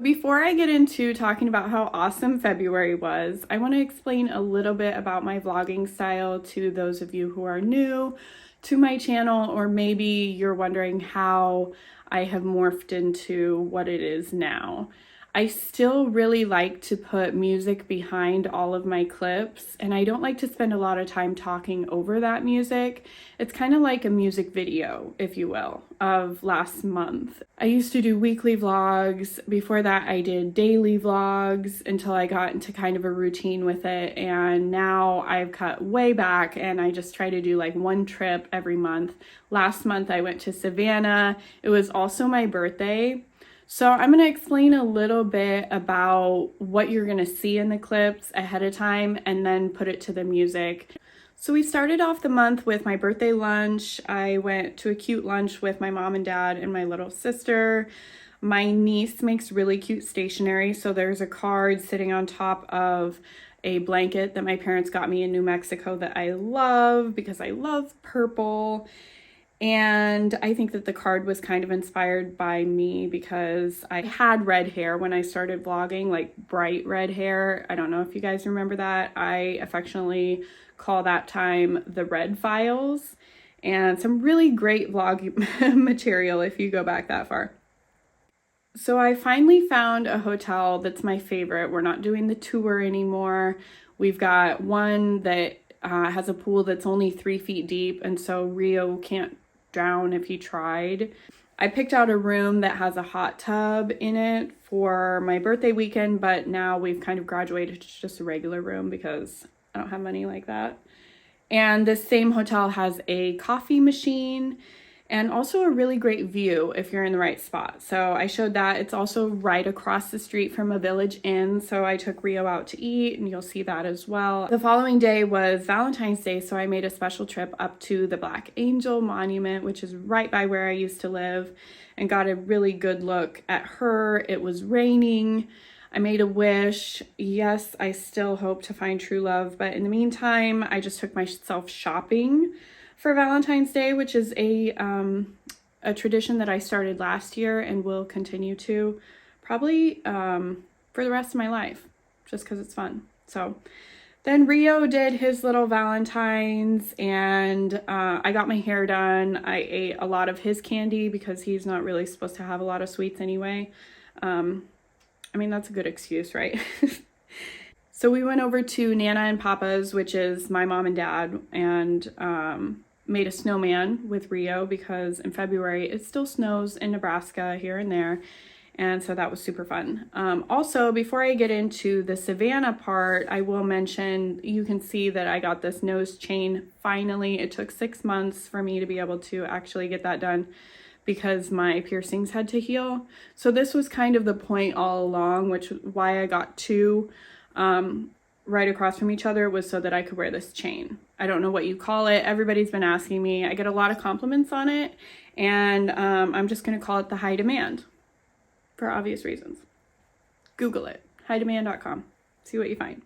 Before I get into talking about how awesome February was, I want to explain a little bit about my vlogging style to those of you who are new to my channel, or maybe you're wondering how I have morphed into what it is now. I still really like to put music behind all of my clips, and I don't like to spend a lot of time talking over that music. It's kind of like a music video, if you will, of last month. I used to do weekly vlogs. Before that, I did daily vlogs until I got into kind of a routine with it, and now I've cut way back and I just try to do like one trip every month. Last month, I went to Savannah. It was also my birthday. So I'm going to explain a little bit about what you're going to see in the clips ahead of time and then put it to the music. So we started off the month with my birthday lunch. I went to a cute lunch with my mom and dad and my little sister. My niece makes really cute stationery. So there's a card sitting on top of a blanket that my parents got me in New Mexico that I love because I love purple. And I think that the card was kind of inspired by me because I had red hair when I started vlogging, like bright red hair. I don't know if you guys remember that. I affectionately call that time the Red Files, and some really great vlog material if you go back that far. So I finally found a hotel that's my favorite. We're not doing the tour anymore. We've got one that has a pool that's only 3 feet deep, and so Rio can't drown if he tried. I picked out a room that has a hot tub in it for my birthday weekend, but now we've kind of graduated to just a regular room because I don't have money like that. And this same hotel has a coffee machine and also a really great view if you're in the right spot. So I showed that. It's also right across the street from a Village Inn. So I took Rio out to eat, and you'll see that as well. The following day was Valentine's Day, so I made a special trip up to the Black Angel Monument, which is right by where I used to live, and got a really good look at her. It was raining. I made a wish. Yes, I still hope to find true love, but in the meantime, I just took myself shopping for Valentine's Day, which is a tradition that I started last year and will continue to probably for the rest of my life, just because it's fun. So then Rio did his little Valentine's, and I got my hair done. I ate a lot of his candy because he's not really supposed to have a lot of sweets anyway. I mean, that's a good excuse, right? So we went over to Nana and Papa's, which is my mom and dad, and made a snowman with Rio because in February it still snows in Nebraska here and there, and so that was super fun. Also, before I get into the Savannah part, I will mention, you can see that I got this nose chain finally. It took 6 months for me to be able to actually get that done because my piercings had to heal. So this was kind of the point all along, which why I got two right across from each other, was so that I could wear this chain. I don't know what you call it. Everybody's been asking me. I get a lot of compliments on it, and I'm just going to call it the High Demand for obvious reasons. Google it, highdemand.com. See what you find.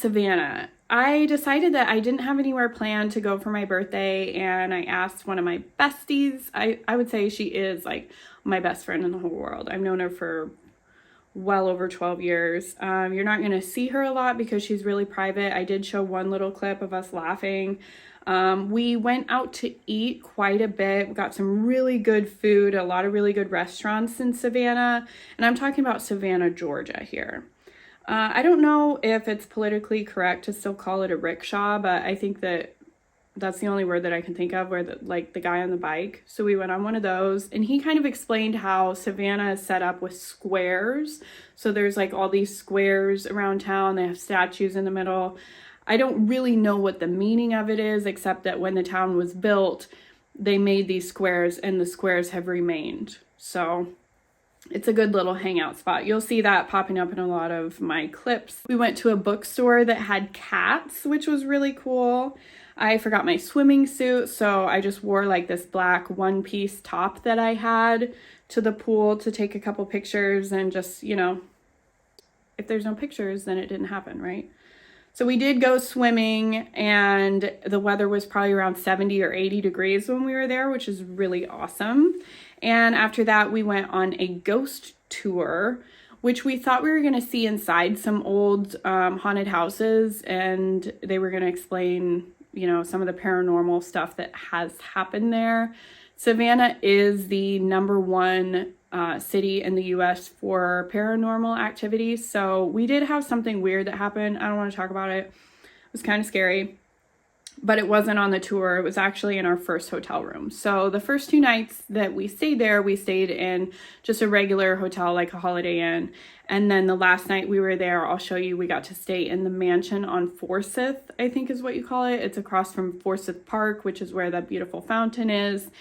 Savannah. I decided that I didn't have anywhere planned to go for my birthday, and I asked one of my besties. I would say she is like my best friend in the whole world. I've known her for well over 12 years. You're not going to see her a lot because she's really private. I did show one little clip of us laughing. We went out to eat quite a bit. We got some really good food, a lot of really good restaurants in Savannah, and I'm talking about Savannah, Georgia here. I don't know if it's politically correct to still call it a rickshaw, but I think that that's the only word that I can think of, where the guy on the bike. So we went on one of those, and he kind of explained how Savannah is set up with squares. So there's like all these squares around town. They have statues in the middle. I don't really know what the meaning of it is, except that when the town was built, they made these squares, and the squares have remained. So it's a good little hangout spot. You'll see that popping up in a lot of my clips. We went to a bookstore that had cats, which was really cool. I forgot my swimming suit, so I just wore like this black one-piece top that I had to the pool to take a couple pictures, and just, you know, if there's no pictures, then it didn't happen, right? So we did go swimming, and the weather was probably around 70 or 80 degrees when we were there, which is really awesome. And after that, we went on a ghost tour, which we thought we were going to see inside some old haunted houses, and they were going to explain, you know, some of the paranormal stuff that has happened there. Savannah is the #1 city in the US for paranormal activity. So we did have something weird that happened. I don't want to talk about it. It was kind of scary, but it wasn't on the tour. It was actually in our first hotel room. So the first 2 nights that we stayed there, we stayed in just a regular hotel, like a Holiday Inn. And then the last night we were there, I'll show you, we got to stay in the mansion on Forsyth, I think is what you call it. It's across from Forsyth Park, which is where that beautiful fountain is.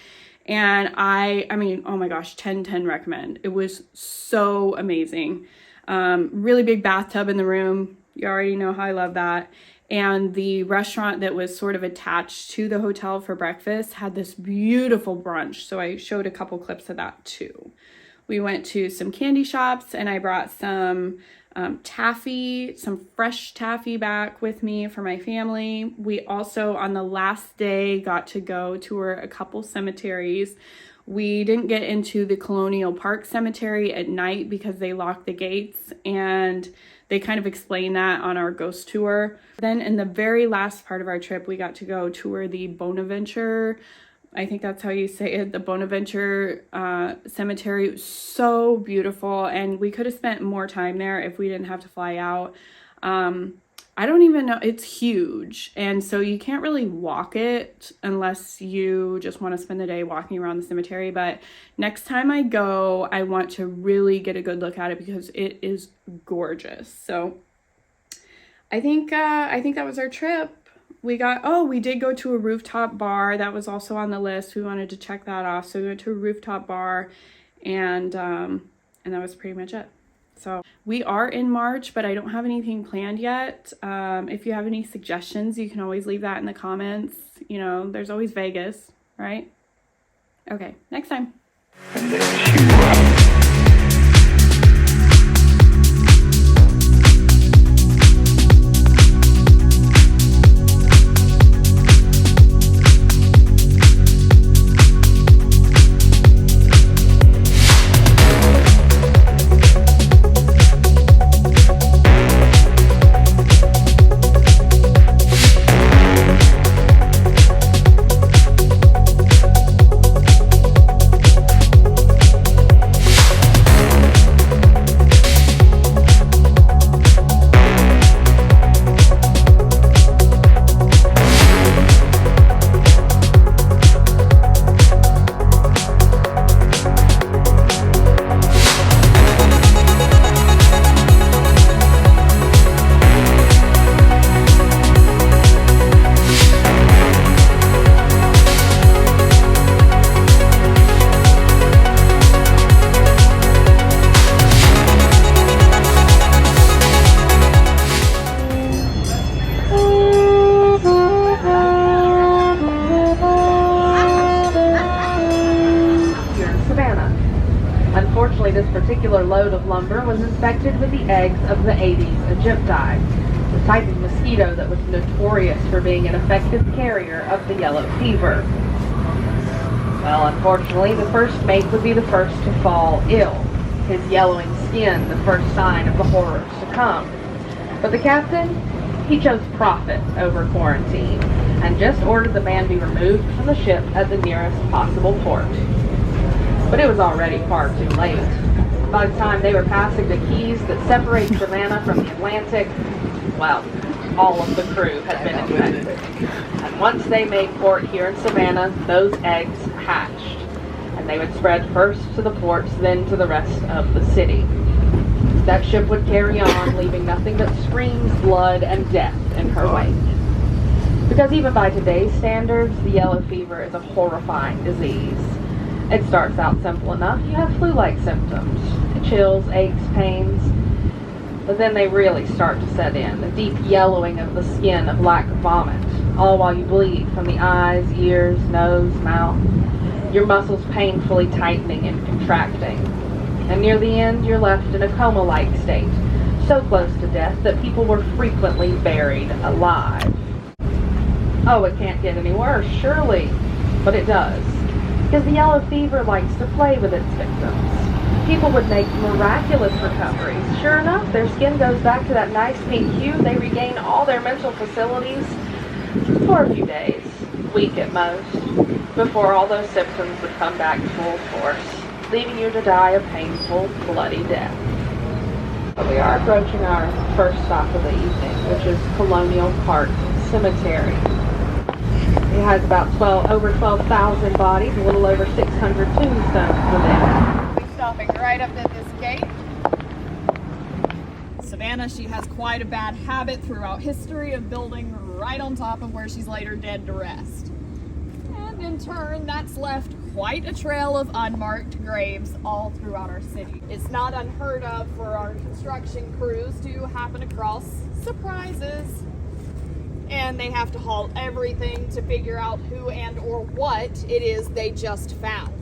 And I mean, oh my gosh, 10/10 recommend. It was so amazing. Really big bathtub in the room. You already know how I love that. And the restaurant that was sort of attached to the hotel for breakfast had this beautiful brunch. So I showed a couple clips of that too. We went to some candy shops, and I brought some taffy, some fresh taffy back with me for my family. We also, on the last day, got to go tour a couple cemeteries. We didn't get into the Colonial Park Cemetery at night because they locked the gates, and they kind of explained that on our ghost tour. Then in the very last part of our trip, we got to go tour the Bonaventure, I think that's how you say it, the Bonaventure Cemetery. It was so beautiful, and we could have spent more time there if we didn't have to fly out. I don't even know, it's huge, and so you can't really walk it unless you just want to spend the day walking around the cemetery. But next time I go, I want to really get a good look at it because it is gorgeous. So I think that was our trip. We did go to a rooftop bar. That was also on the list. We wanted to check that off. So we went to a rooftop bar, and that was pretty much it. So we are in March, but I don't have anything planned yet. If you have any suggestions, you can always leave that in the comments. You know, there's always Vegas, right? Okay, next time. Unfortunately, this particular load of lumber was infected with the eggs of the Aedes aegypti. The type of mosquito that was notorious for being an effective carrier of the yellow fever. Well, unfortunately, the first mate would be the first to fall ill, his yellowing skin the first sign of the horrors to come. But the captain, he chose profit over quarantine, and just ordered the man be removed from the ship at the nearest possible port. But it was already far too late. By the time they were passing the keys that separate Savannah from the Atlantic, well, all of the crew had been infected. And once they made port here in Savannah, those eggs hatched, and they would spread first to the ports, then to the rest of the city. That ship would carry on, leaving nothing but screams, blood, and death in her wake. Because even by today's standards, the yellow fever is a horrifying disease. It starts out simple enough. You have flu-like symptoms, chills, aches, pains, but then they really start to set in. The deep yellowing of the skin, a black vomit, all while you bleed from the eyes, ears, nose, mouth, your muscles painfully tightening and contracting. And near the end, you're left in a coma-like state, so close to death that people were frequently buried alive. Oh, it can't get any worse, surely. But it does. Because the yellow fever likes to play with its victims. People would make miraculous recoveries. Sure enough, their skin goes back to that nice pink hue. They regain all their mental facilities for a few days, week at most, before all those symptoms would come back full force, leaving you to die a painful, bloody death. But we are approaching our first stop of the evening, which is Colonial Park Cemetery. It has about over 12,000 bodies, a little over 600 tombstones within. We're stopping right up at this gate. Savannah, she has quite a bad habit throughout history of building right on top of where she's laid her dead to rest. And in turn, that's left quite a trail of unmarked graves all throughout our city. It's not unheard of for our construction crews to happen across surprises. And they have to halt everything to figure out who and or what it is they just found.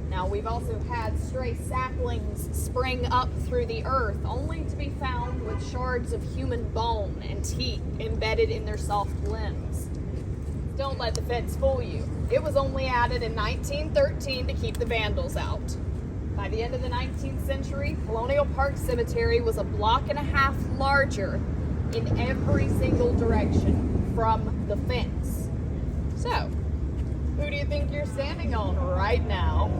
Now, we've also had stray saplings spring up through the earth, only to be found with shards of human bone and teeth embedded in their soft limbs. Don't let the feds fool you. It was only added in 1913 to keep the vandals out. By the end of the 19th century, Colonial Park Cemetery was a block and a half larger in every single direction from the fence. So, who do you think you're standing on right now?